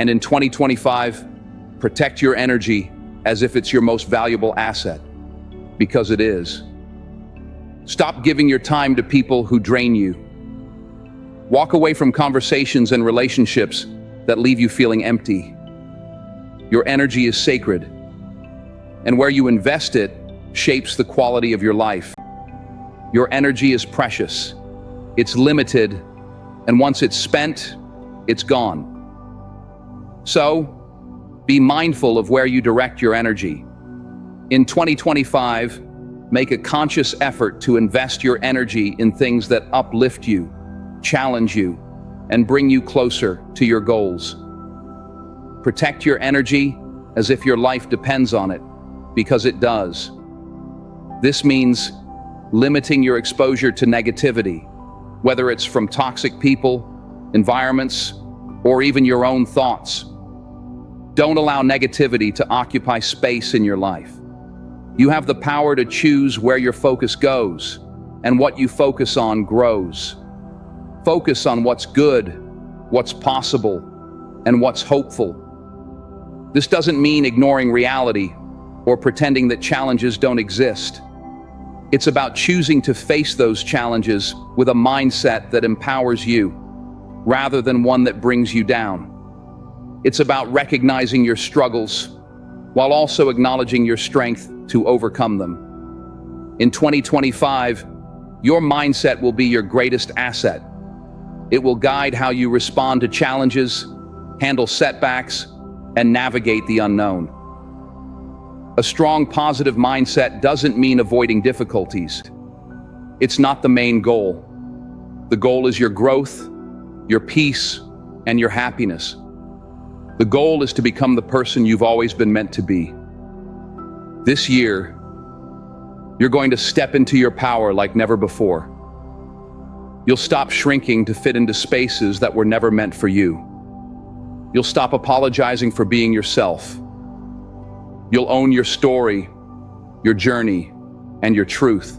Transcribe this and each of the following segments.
And in 2025, protect your energy as if it's your most valuable asset, because it is. Stop giving your time to people who drain you. Walk away from conversations and relationships that leave you feeling empty. Your energy is sacred, and where you invest it shapes the quality of your life. Your energy is precious, it's limited, and once it's spent, it's gone. So, be mindful of where you direct your energy. In 2025, make a conscious effort to invest your energy in things that uplift you, challenge you, and bring you closer to your goals. Protect your energy as if your life depends on it, because it does. This means limiting your exposure to negativity, whether it's from toxic people, environments, or even your own thoughts. Don't allow negativity to occupy space in your life. You have the power to choose where your focus goes, and what you focus on grows. Focus on what's good, what's possible, and what's hopeful. This doesn't mean ignoring reality or pretending that challenges don't exist. It's about choosing to face those challenges with a mindset that empowers you, rather than one that brings you down. It's about recognizing your struggles while also acknowledging your strength to overcome them. In 2025, your mindset will be your greatest asset. It will guide how you respond to challenges, handle setbacks, and navigate the unknown. A strong, positive mindset doesn't mean avoiding difficulties. It's not the main goal. The goal is your growth, your peace, and your happiness. The goal is to become the person you've always been meant to be. This year, you're going to step into your power like never before. You'll stop shrinking to fit into spaces that were never meant for you. You'll stop apologizing for being yourself. You'll own your story, your journey, and your truth.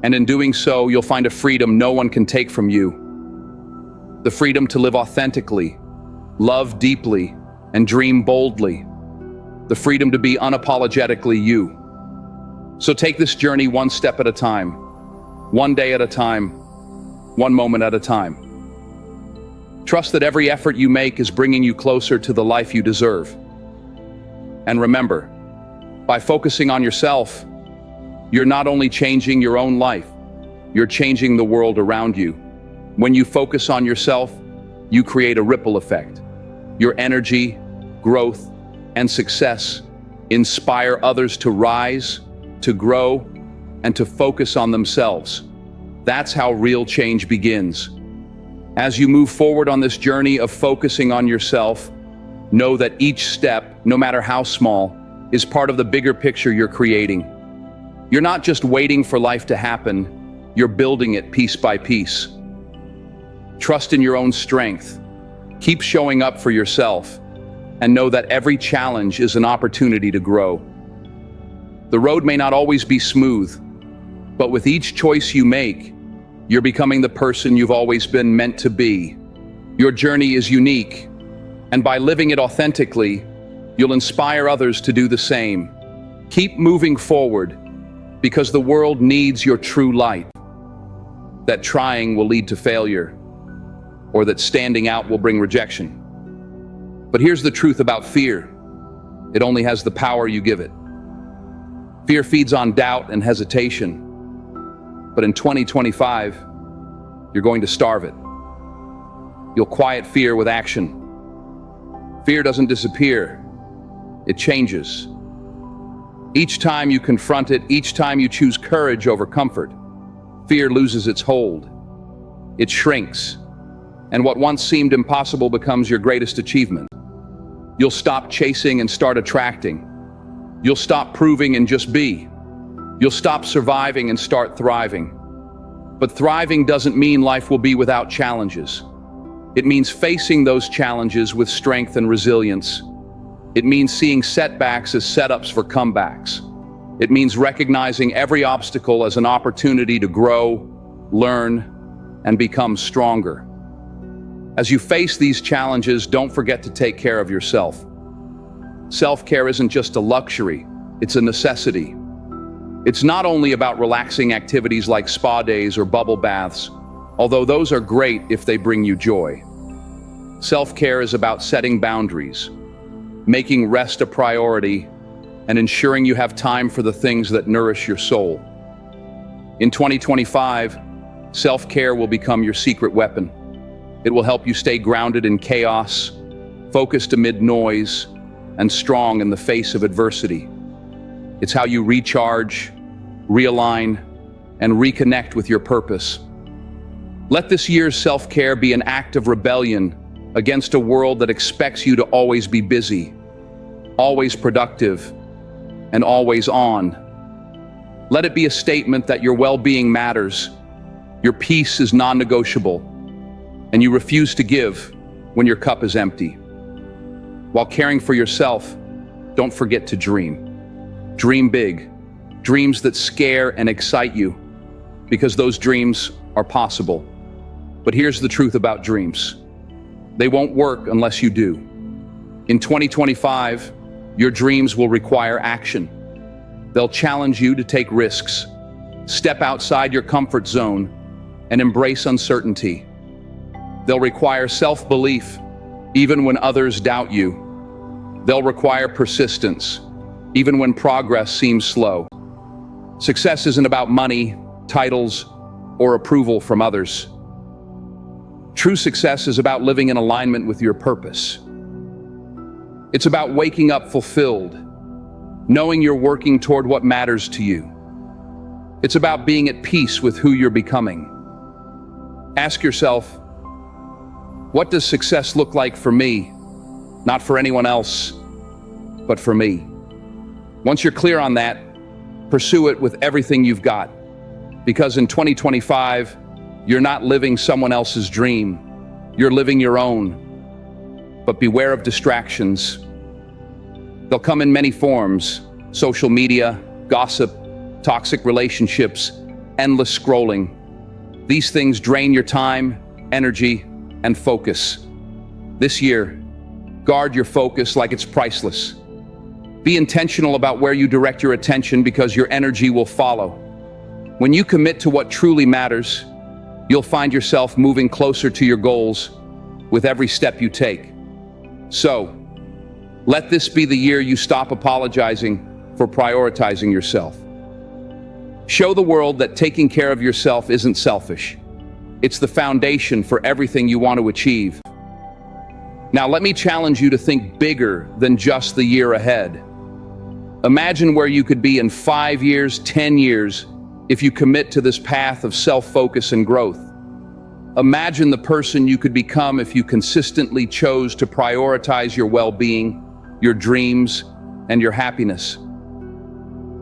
And in doing so, you'll find a freedom no one can take from you. The freedom to live authentically, love deeply, and dream boldly. The freedom to be unapologetically you. So take this journey one step at a time, one day at a time, one moment at a time. Trust that every effort you make is bringing you closer to the life you deserve. And remember, by focusing on yourself, you're not only changing your own life, you're changing the world around you. When you focus on yourself, you create a ripple effect. Your energy, growth, and success inspire others to rise, to grow, and to focus on themselves. That's how real change begins. As you move forward on this journey of focusing on yourself, know that each step, no matter how small, is part of the bigger picture you're creating. You're not just waiting for life to happen, you're building it piece by piece. Trust in your own strength. Keep showing up for yourself, and know that every challenge is an opportunity to grow. The road may not always be smooth, but with each choice you make, you're becoming the person you've always been meant to be. Your journey is unique, and by living it authentically, you'll inspire others to do the same. Keep moving forward, because the world needs your true light. That trying will lead to failure, or that standing out will bring rejection. But here's the truth about fear. It only has the power you give it. Fear feeds on doubt and hesitation. But in 2025, you're going to starve it. You'll quiet fear with action. Fear doesn't disappear, it changes. Each time you confront it, each time you choose courage over comfort, fear loses its hold. It shrinks, and what once seemed impossible becomes your greatest achievement. You'll stop chasing and start attracting. You'll stop proving and just be. You'll stop surviving and start thriving. But thriving doesn't mean life will be without challenges. It means facing those challenges with strength and resilience. It means seeing setbacks as setups for comebacks. It means recognizing every obstacle as an opportunity to grow, learn, and become stronger. As you face these challenges, don't forget to take care of yourself. Self-care isn't just a luxury, it's a necessity. It's not only about relaxing activities like spa days or bubble baths, although those are great if they bring you joy. Self-care is about setting boundaries, making rest a priority, and ensuring you have time for the things that nourish your soul. In 2025, self-care will become your secret weapon. It will help you stay grounded in chaos, focused amid noise, and strong in the face of adversity. It's how you recharge, realign, and reconnect with your purpose. Let this year's self-care be an act of rebellion against a world that expects you to always be busy, always productive, and always on. Let it be a statement that your well-being matters, your peace is non-negotiable, and you refuse to give when your cup is empty. While caring for yourself, don't forget to dream. Dream big, dreams that scare and excite you, because those dreams are possible. But here's the truth about dreams. They won't work unless you do. In 2025, your dreams will require action. They'll challenge you to take risks, step outside your comfort zone, and embrace uncertainty. They'll require self-belief, even when others doubt you. They'll require persistence, even when progress seems slow. Success isn't about money, titles, or approval from others. True success is about living in alignment with your purpose. It's about waking up fulfilled, knowing you're working toward what matters to you. It's about being at peace with who you're becoming. Ask yourself, what does success look like for me? Not for anyone else, but for me. Once you're clear on that, pursue it with everything you've got. Because in 2025, you're not living someone else's dream. You're living your own. But beware of distractions. They'll come in many forms: social media, gossip, toxic relationships, endless scrolling. These things drain your time, energy, and focus. This year, guard your focus like it's priceless. Be intentional about where you direct your attention, because your energy will follow. When you commit to what truly matters, you'll find yourself moving closer to your goals with every step you take. So, let this be the year you stop apologizing for prioritizing yourself. Show the world that taking care of yourself isn't selfish. It's the foundation for everything you want to achieve. Now, let me challenge you to think bigger than just the year ahead. Imagine where you could be in 5 years, 10 years, if you commit to this path of self-focus and growth. Imagine the person you could become if you consistently chose to prioritize your well-being, your dreams, and your happiness.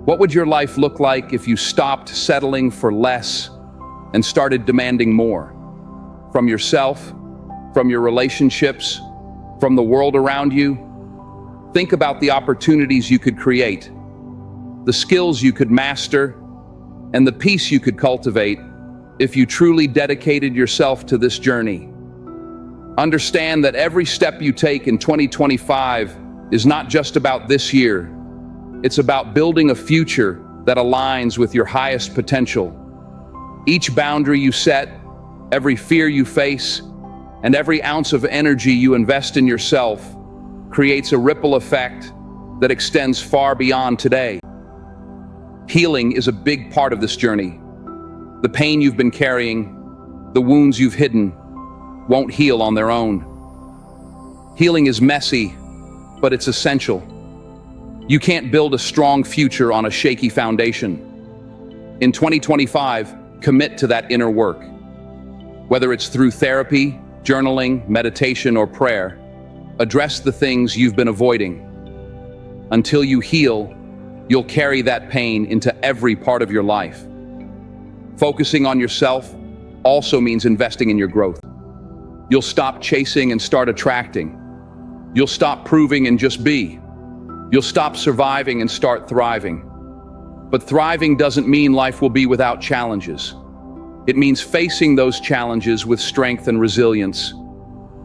What would your life look like if you stopped settling for less and started demanding more? From yourself, from your relationships, from the world around you? Think about the opportunities you could create, the skills you could master, and the peace you could cultivate if you truly dedicated yourself to this journey. Understand that every step you take in 2025 is not just about this year. It's about building a future that aligns with your highest potential. Each boundary you set, every fear you face, and every ounce of energy you invest in yourself creates a ripple effect that extends far beyond today. Healing is a big part of this journey. The pain you've been carrying, the wounds you've hidden, won't heal on their own. Healing is messy, but it's essential. You can't build a strong future on a shaky foundation. In 2025, commit to that inner work. Whether it's through therapy, journaling, meditation, or prayer, address the things you've been avoiding. Until you heal, you'll carry that pain into every part of your life. Focusing on yourself also means investing in your growth. You'll stop chasing and start attracting. You'll stop proving and just be. You'll stop surviving and start thriving. But thriving doesn't mean life will be without challenges. It means facing those challenges with strength and resilience.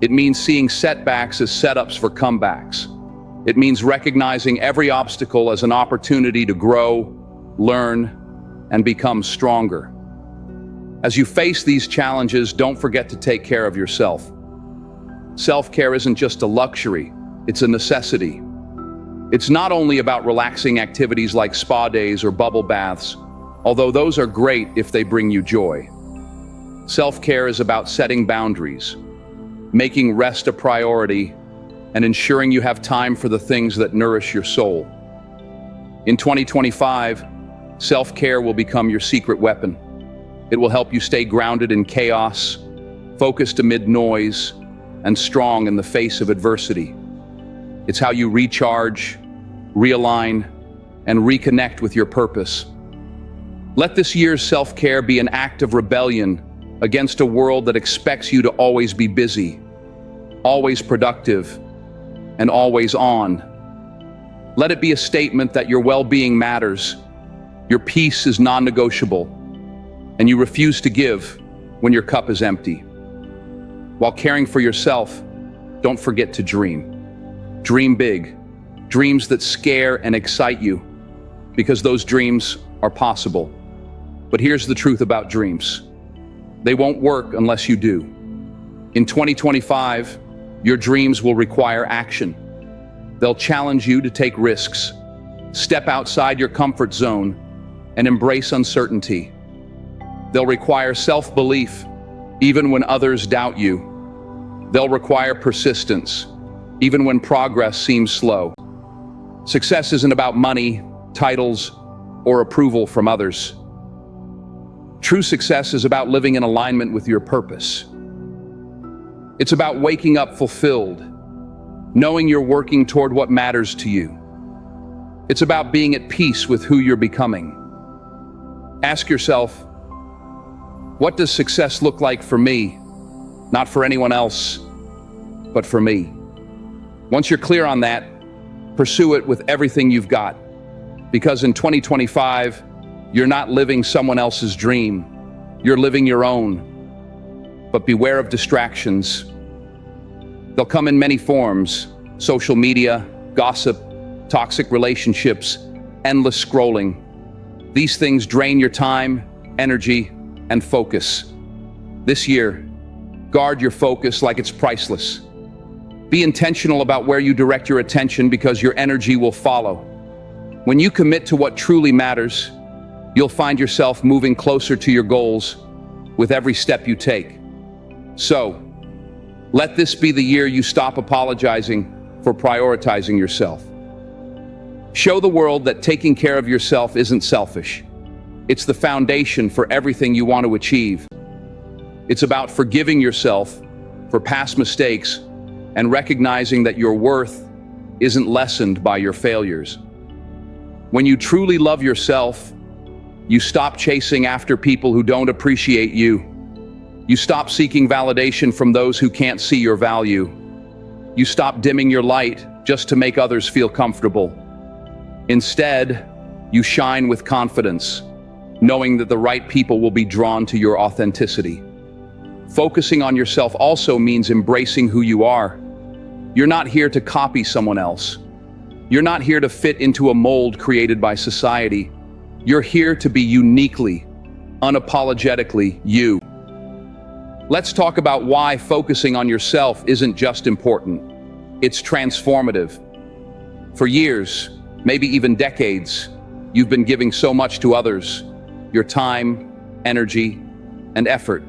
It means seeing setbacks as setups for comebacks. It means recognizing every obstacle as an opportunity to grow, learn, and become stronger. As you face these challenges, don't forget to take care of yourself. Self-care isn't just a luxury, it's a necessity. It's not only about relaxing activities like spa days or bubble baths, although those are great if they bring you joy. Self-care is about setting boundaries, making rest a priority, and ensuring you have time for the things that nourish your soul. In 2025, self-care will become your secret weapon. It will help you stay grounded in chaos, focused amid noise, and strong in the face of adversity. It's how you recharge, realign, and reconnect with your purpose. Let this year's self-care be an act of rebellion against a world that expects you to always be busy, always productive, and always on. Let it be a statement that your well-being matters, your peace is non-negotiable, and you refuse to give when your cup is empty. While caring for yourself, don't forget to dream. Dream big, dreams that scare and excite you, because those dreams are possible. But here's the truth about dreams. They won't work unless you do. In 2025, your dreams will require action. They'll challenge you to take risks, step outside your comfort zone, and embrace uncertainty. They'll require self-belief, even when others doubt you. They'll require persistence, even when progress seems slow. Success isn't about money, titles, or approval from others. True success is about living in alignment with your purpose. It's about waking up fulfilled, knowing you're working toward what matters to you. It's about being at peace with who you're becoming. Ask yourself, what does success look like for me? Not for anyone else, but for me. Once you're clear on that, pursue it with everything you've got. Because in 2025, you're not living someone else's dream. You're living your own. But beware of distractions. They'll come in many forms: social media, gossip, toxic relationships, endless scrolling. These things drain your time, energy, and focus. This year, guard your focus like it's priceless. Be intentional about where you direct your attention, because your energy will follow. When you commit to what truly matters, you'll find yourself moving closer to your goals with every step you take. So, let this be the year you stop apologizing for prioritizing yourself. Show the world that taking care of yourself isn't selfish. It's the foundation for everything you want to achieve. It's about forgiving yourself for past mistakes and recognizing that your worth isn't lessened by your failures. When you truly love yourself, you stop chasing after people who don't appreciate you. You stop seeking validation from those who can't see your value. You stop dimming your light just to make others feel comfortable. Instead, you shine with confidence, knowing that the right people will be drawn to your authenticity. Focusing on yourself also means embracing who you are. You're not here to copy someone else. You're not here to fit into a mold created by society. You're here to be uniquely, unapologetically you. Let's talk about why focusing on yourself isn't just important. It's transformative. For years, maybe even decades, you've been giving so much to others: your time, energy, and effort.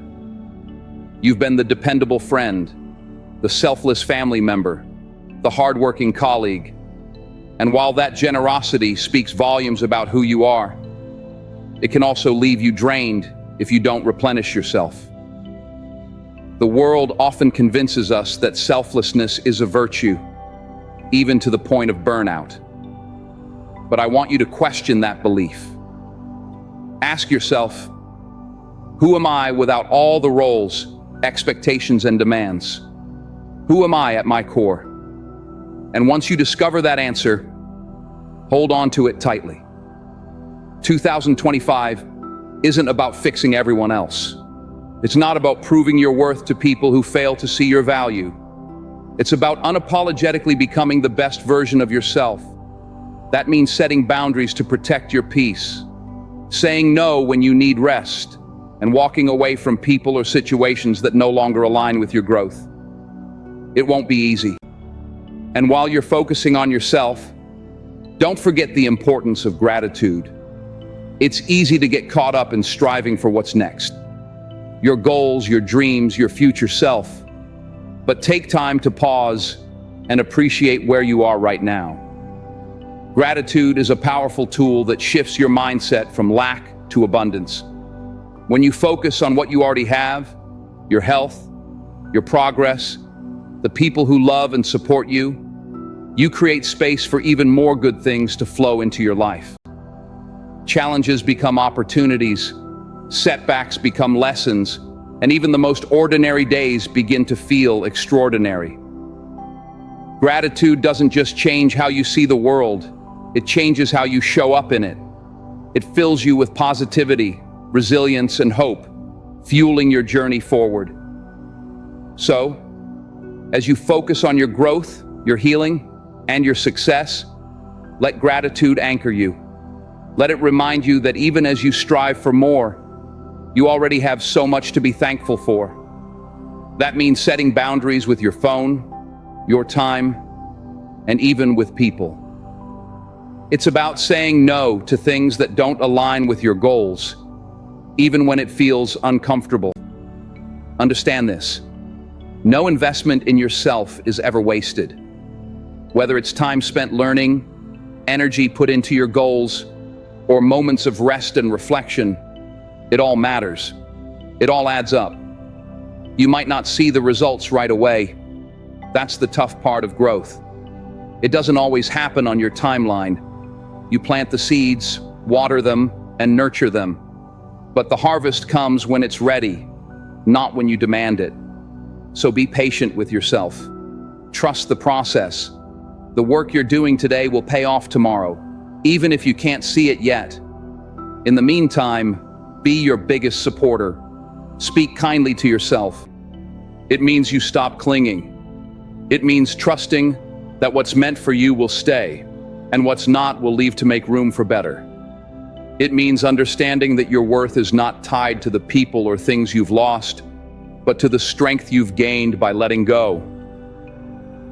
You've been the dependable friend, the selfless family member, the hardworking colleague. And while that generosity speaks volumes about who you are, it can also leave you drained if you don't replenish yourself. The world often convinces us that selflessness is a virtue, even to the point of burnout. But I want you to question that belief. Ask yourself, who am I without all the roles, expectations, and demands? Who am I at my core? And once you discover that answer, hold on to it tightly. 2025 isn't about fixing everyone else. It's not about proving your worth to people who fail to see your value. It's about unapologetically becoming the best version of yourself. That means setting boundaries to protect your peace, saying no when you need rest, and walking away from people or situations that no longer align with your growth. It won't be easy. And while you're focusing on yourself, don't forget the importance of gratitude. It's easy to get caught up in striving for what's next. Your goals, your dreams, your future self. But take time to pause and appreciate where you are right now. Gratitude is a powerful tool that shifts your mindset from lack to abundance. When you focus on what you already have, your health, your progress, the people who love and support you, you create space for even more good things to flow into your life. Challenges become opportunities, setbacks become lessons, and even the most ordinary days begin to feel extraordinary. Gratitude doesn't just change how you see the world, it changes how you show up in it. It fills you with positivity, resilience, and hope, fueling your journey forward. So, as you focus on your growth, your healing, and your success, let gratitude anchor you. Let it remind you that even as you strive for more, you already have so much to be thankful for. That means setting boundaries with your phone, your time, and even with people. It's about saying no to things that don't align with your goals, even when it feels uncomfortable. Understand this. No investment in yourself is ever wasted. Whether it's time spent learning, energy put into your goals, or moments of rest and reflection, it all matters. It all adds up. You might not see the results right away. That's the tough part of growth. It doesn't always happen on your timeline. You plant the seeds, water them, and nurture them. But the harvest comes when it's ready, not when you demand it. So be patient with yourself. Trust the process. The work you're doing today will pay off tomorrow, even if you can't see it yet. In the meantime, be your biggest supporter. Speak kindly to yourself. It means you stop clinging. It means trusting that what's meant for you will stay, and what's not will leave to make room for better. It means understanding that your worth is not tied to the people or things you've lost, but to the strength you've gained by letting go.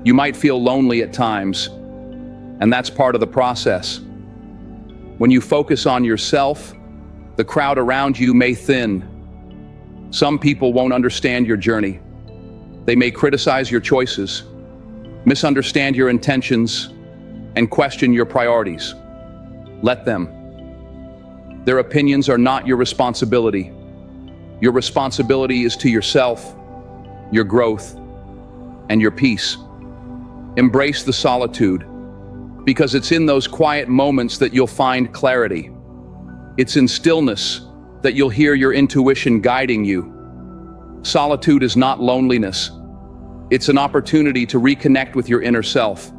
You might feel lonely at times, and that's part of the process. When you focus on yourself, the crowd around you may thin. Some people won't understand your journey. They may criticize your choices, misunderstand your intentions, and question your priorities. Let them. Their opinions are not your responsibility. Your responsibility is to yourself, your growth, and your peace. Embrace the solitude, because it's in those quiet moments that you'll find clarity. It's in stillness that you'll hear your intuition guiding you. Solitude is not loneliness. It's an opportunity to reconnect with your inner self.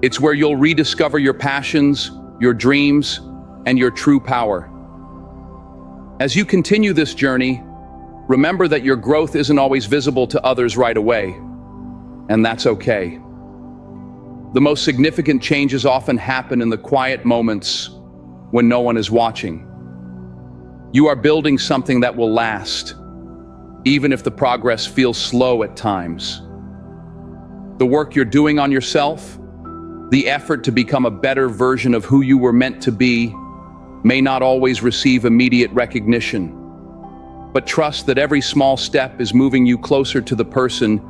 It's where you'll rediscover your passions, your dreams, and your true power. As you continue this journey, remember that your growth isn't always visible to others right away, and that's okay. The most significant changes often happen in the quiet moments when no one is watching. You are building something that will last, even if the progress feels slow at times. The work you're doing on yourself, the effort to become a better version of who you were meant to be, may not always receive immediate recognition. But trust that every small step is moving you closer to the person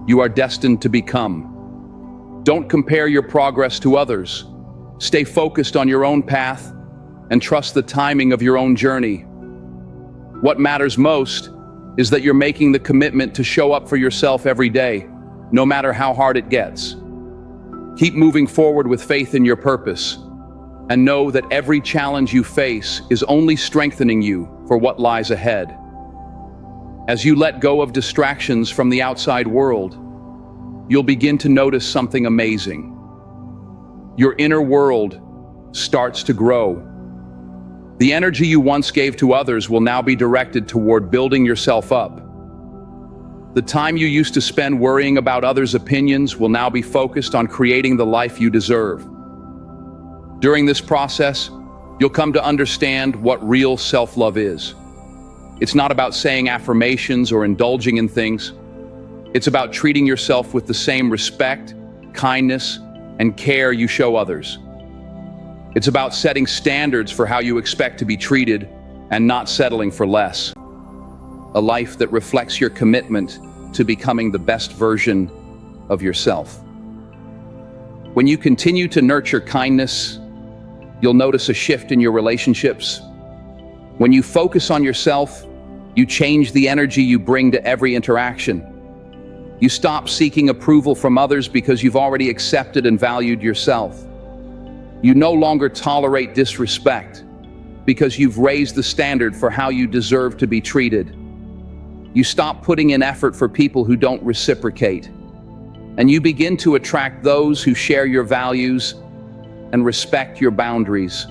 you are destined to become. Don't compare your progress to others. Stay focused on your own path and trust the timing of your own journey. What matters most is that you're making the commitment to show up for yourself every day, no matter how hard it gets. Keep moving forward with faith in your purpose, and know that every challenge you face is only strengthening you for what lies ahead. As you let go of distractions from the outside world, you'll begin to notice something amazing. Your inner world starts to grow. The energy you once gave to others will now be directed toward building yourself up. The time you used to spend worrying about others' opinions will now be focused on creating the life you deserve. During this process, you'll come to understand what real self-love is. It's not about saying affirmations or indulging in things. It's about treating yourself with the same respect, kindness, and care you show others. It's about setting standards for how you expect to be treated and not settling for less. A life that reflects your commitment to becoming the best version of yourself. When you continue to nurture kindness, you'll notice a shift in your relationships. When you focus on yourself, you change the energy you bring to every interaction. You stop seeking approval from others because you've already accepted and valued yourself. You no longer tolerate disrespect because you've raised the standard for how you deserve to be treated. You stop putting in effort for people who don't reciprocate, and you begin to attract those who share your values and respect your boundaries.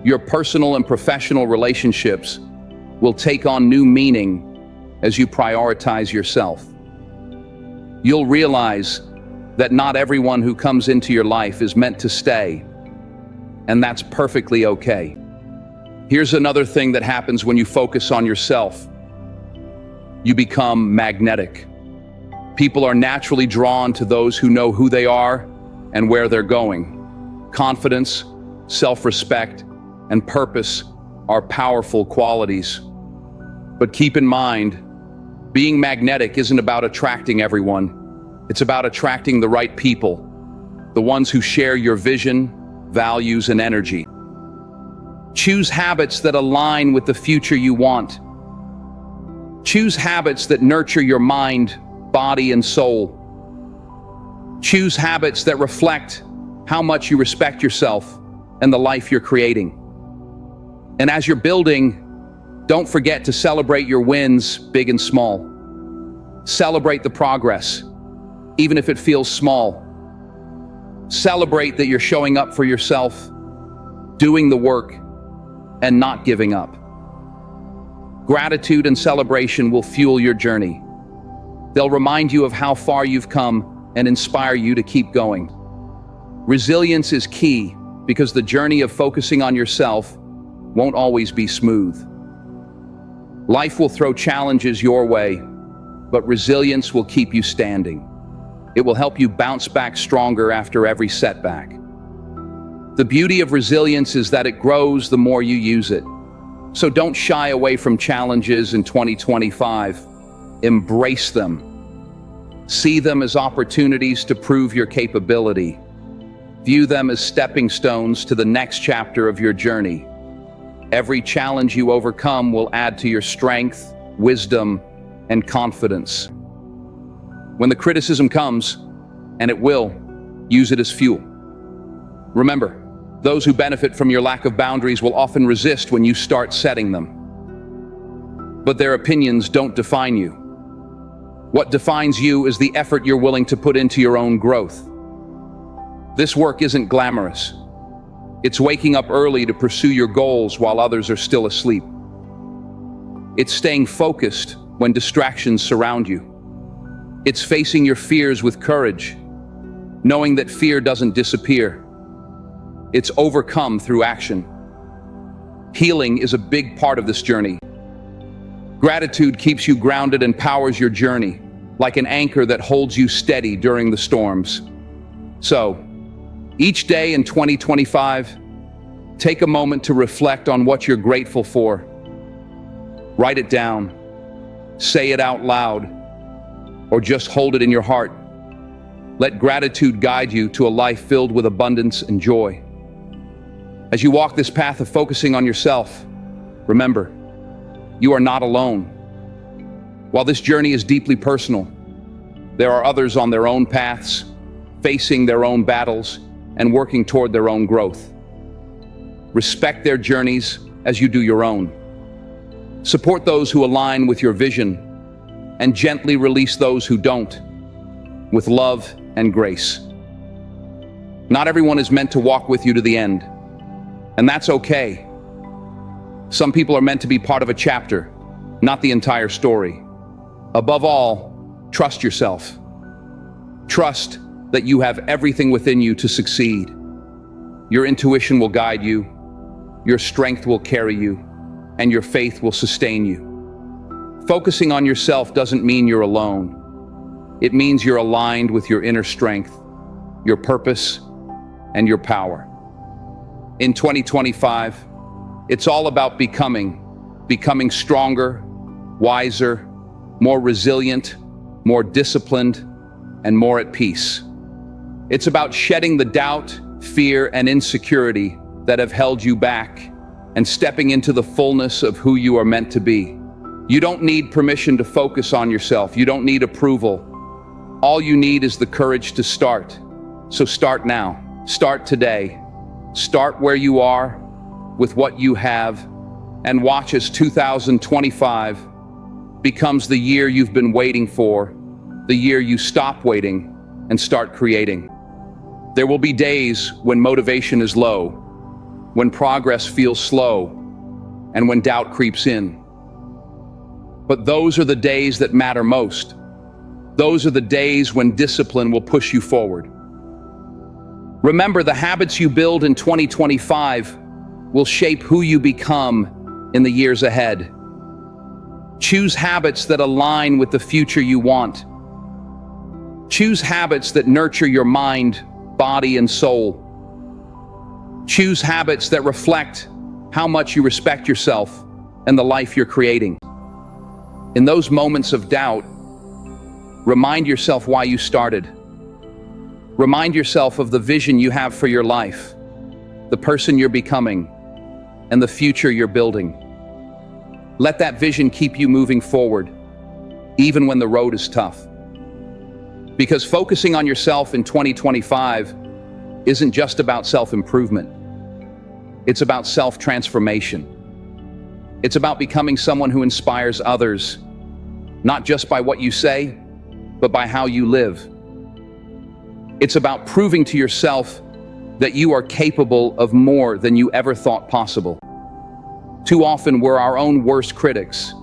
Your personal and professional relationships will take on new meaning as you prioritize yourself. You'll realize that not everyone who comes into your life is meant to stay, and that's perfectly okay. Here's another thing that happens when you focus on yourself. You become magnetic. People are naturally drawn to those who know who they are and where they're going. Confidence, self-respect, and purpose are powerful qualities. But keep in mind, being magnetic isn't about attracting everyone. It's about attracting the right people, the ones who share your vision, values, and energy. Choose habits that align with the future you want. Choose habits that nurture your mind, body, and soul. Choose habits that reflect how much you respect yourself and the life you're creating. And as you're building, don't forget to celebrate your wins, big and small. Celebrate the progress, even if it feels small. Celebrate that you're showing up for yourself, doing the work, and not giving up. Gratitude and celebration will fuel your journey. They'll remind you of how far you've come and inspire you to keep going. Resilience is key because the journey of focusing on yourself won't always be smooth. Life will throw challenges your way, but resilience will keep you standing. It will help you bounce back stronger after every setback. The beauty of resilience is that it grows the more you use it. So don't shy away from challenges in 2025. Embrace them. See them as opportunities to prove your capability. View them as stepping stones to the next chapter of your journey. Every challenge you overcome will add to your strength, wisdom, and confidence. When the criticism comes, and it will, use it as fuel. Remember, those who benefit from your lack of boundaries will often resist when you start setting them. But their opinions don't define you. What defines you is the effort you're willing to put into your own growth. This work isn't glamorous. It's waking up early to pursue your goals while others are still asleep. It's staying focused when distractions surround you. It's facing your fears with courage, knowing that fear doesn't disappear. It's overcome through action. Healing is a big part of this journey. Gratitude keeps you grounded and powers your journey, like an anchor that holds you steady during the storms. So, each day in 2025, take a moment to reflect on what you're grateful for. Write it down, say it out loud, or just hold it in your heart. Let gratitude guide you to a life filled with abundance and joy. As you walk this path of focusing on yourself, remember, you are not alone. While this journey is deeply personal, there are others on their own paths, facing their own battles, and working toward their own growth. Respect their journeys as you do your own. Support those who align with your vision, and gently release those who don't, with love and grace. Not everyone is meant to walk with you to the end, and that's okay. Some people are meant to be part of a chapter, not the entire story. Above all, trust yourself. Trust that you have everything within you to succeed. Your intuition will guide you, your strength will carry you, and your faith will sustain you. Focusing on yourself doesn't mean you're alone. It means you're aligned with your inner strength, your purpose, and your power. In 2025, it's all about becoming stronger, wiser, more resilient, more disciplined, and more at peace. It's about shedding the doubt, fear, and insecurity that have held you back and stepping into the fullness of who you are meant to be. You don't need permission to focus on yourself. You don't need approval. All you need is the courage to start. So start now. Start today. Start where you are, with what you have, and watch as 2025 becomes the year you've been waiting for, the year you stop waiting and start creating. There will be days when motivation is low, when progress feels slow, and when doubt creeps in. But those are the days that matter most. Those are the days when discipline will push you forward. Remember, the habits you build in 2025 will shape who you become in the years ahead. Choose habits that align with the future you want. Choose habits that nurture your mind, body, and soul. Choose habits that reflect how much you respect yourself and the life you're creating. In those moments of doubt, remind yourself why you started. Remind yourself of the vision you have for your life, the person you're becoming, and the future you're building. Let that vision keep you moving forward, even when the road is tough. Because focusing on yourself in 2025 isn't just about self-improvement. It's about self-transformation. It's about becoming someone who inspires others, not just by what you say, but by how you live. It's about proving to yourself that you are capable of more than you ever thought possible. Too often, we're our own worst critics.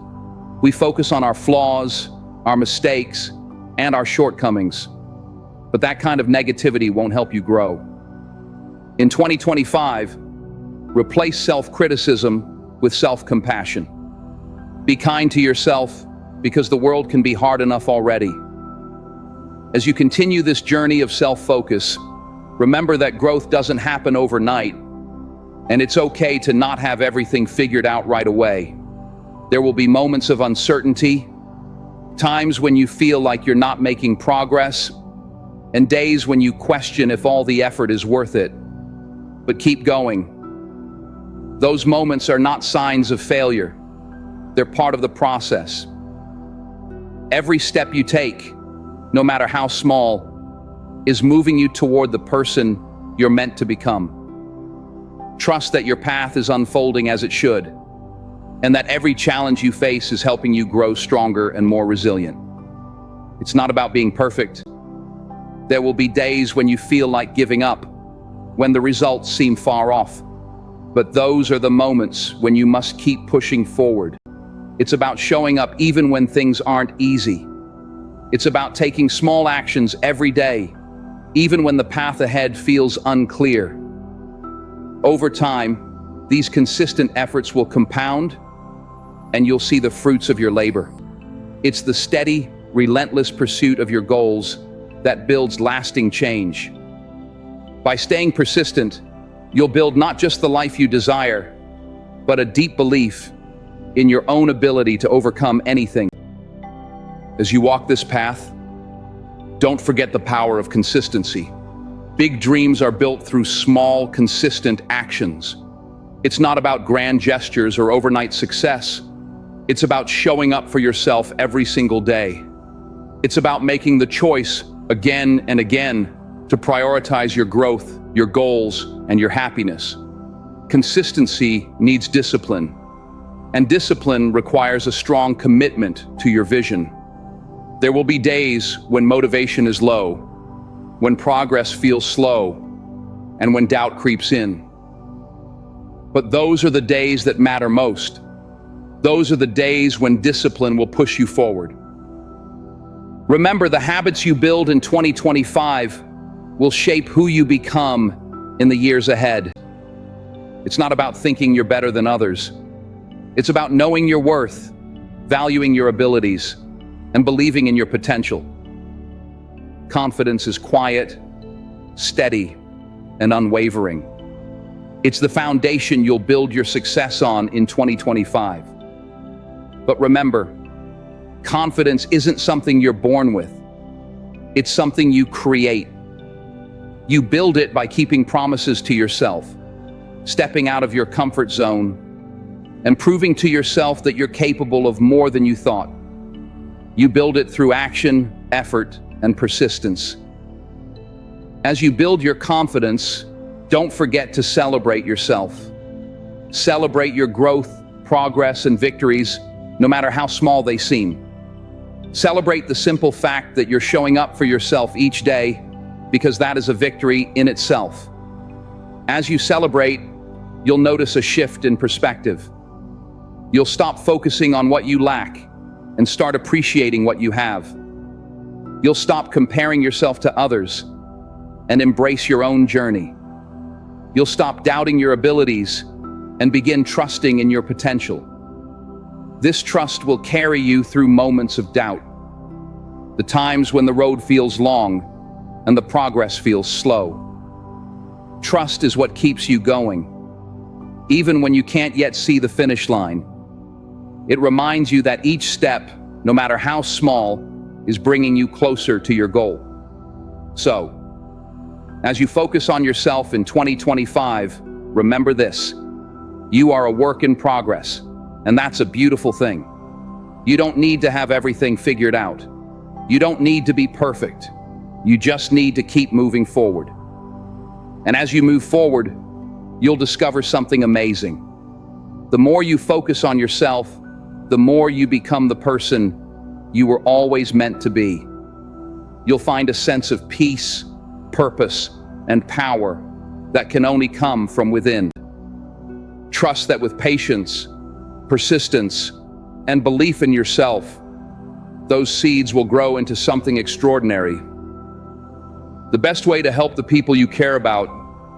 We focus on our flaws, our mistakes, and our shortcomings. But that kind of negativity won't help you grow. In 2025, replace self-criticism with self-compassion. Be kind to yourself, because the world can be hard enough already. As you continue this journey of self-focus, remember that growth doesn't happen overnight, and it's okay to not have everything figured out right away. There will be moments of uncertainty, times when you feel like you're not making progress, and days when you question if all the effort is worth it. But keep going. Those moments are not signs of failure. They're part of the process. Every step you take, no matter how small, is moving you toward the person you're meant to become. Trust that your path is unfolding as it should, and that every challenge you face is helping you grow stronger and more resilient. It's not about being perfect. There will be days when you feel like giving up, when the results seem far off. But those are the moments when you must keep pushing forward. It's about showing up even when things aren't easy. It's about taking small actions every day, even when the path ahead feels unclear. Over time, these consistent efforts will compound, and you'll see the fruits of your labor. It's the steady, relentless pursuit of your goals that builds lasting change. By staying persistent, you'll build not just the life you desire, but a deep belief in your own ability to overcome anything. As you walk this path, don't forget the power of consistency. Big dreams are built through small, consistent actions. It's not about grand gestures or overnight success. It's about showing up for yourself every single day. It's about making the choice again and again to prioritize your growth, your goals, and your happiness. Consistency needs discipline, and discipline requires a strong commitment to your vision. There will be days when motivation is low, when progress feels slow, and when doubt creeps in. But those are the days that matter most. Those are the days when discipline will push you forward. Remember, the habits you build in 2025 will shape who you become in the years ahead. It's not about thinking you're better than others. It's about knowing your worth, valuing your abilities, and believing in your potential. Confidence is quiet, steady, and unwavering. It's the foundation you'll build your success on in 2025. But remember, confidence isn't something you're born with. It's something you create. You build it by keeping promises to yourself, stepping out of your comfort zone, and proving to yourself that you're capable of more than you thought. You build it through action, effort, and persistence. As you build your confidence, don't forget to celebrate yourself. Celebrate your growth, progress, and victories, no matter how small they seem. Celebrate the simple fact that you're showing up for yourself each day, because that is a victory in itself. As you celebrate, you'll notice a shift in perspective. You'll stop focusing on what you lack and start appreciating what you have. You'll stop comparing yourself to others and embrace your own journey. You'll stop doubting your abilities and begin trusting in your potential. This trust will carry you through moments of doubt, the times when the road feels long and the progress feels slow. Trust is what keeps you going, even when you can't yet see the finish line. It reminds you that each step, no matter how small, is bringing you closer to your goal. So, as you focus on yourself in 2025, remember this: you are a work in progress, and that's a beautiful thing. You don't need to have everything figured out. You don't need to be perfect. You just need to keep moving forward. And as you move forward, you'll discover something amazing. The more you focus on yourself, the more you become the person you were always meant to be. You'll find a sense of peace, purpose, and power that can only come from within. Trust that with patience, persistence, and belief in yourself, those seeds will grow into something extraordinary. The best way to help the people you care about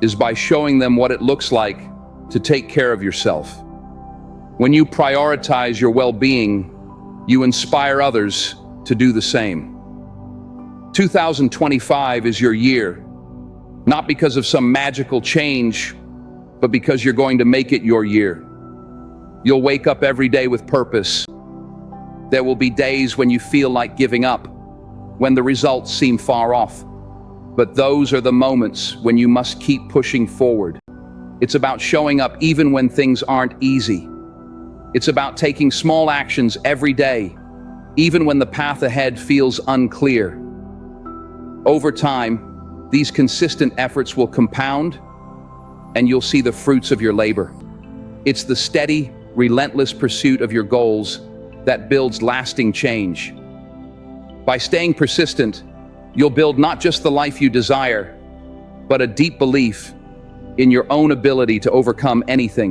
is by showing them what it looks like to take care of yourself. When you prioritize your well-being, you inspire others to do the same. 2025 is your year, not because of some magical change, but because you're going to make it your year. You'll wake up every day with purpose. There will be days when you feel like giving up, when the results seem far off. But those are the moments when you must keep pushing forward. It's about showing up even when things aren't easy. It's about taking small actions every day, even when the path ahead feels unclear. Over time, these consistent efforts will compound, and you'll see the fruits of your labor. It's the steady, relentless pursuit of your goals that builds lasting change. By staying persistent, you'll build not just the life you desire, but a deep belief in your own ability to overcome anything.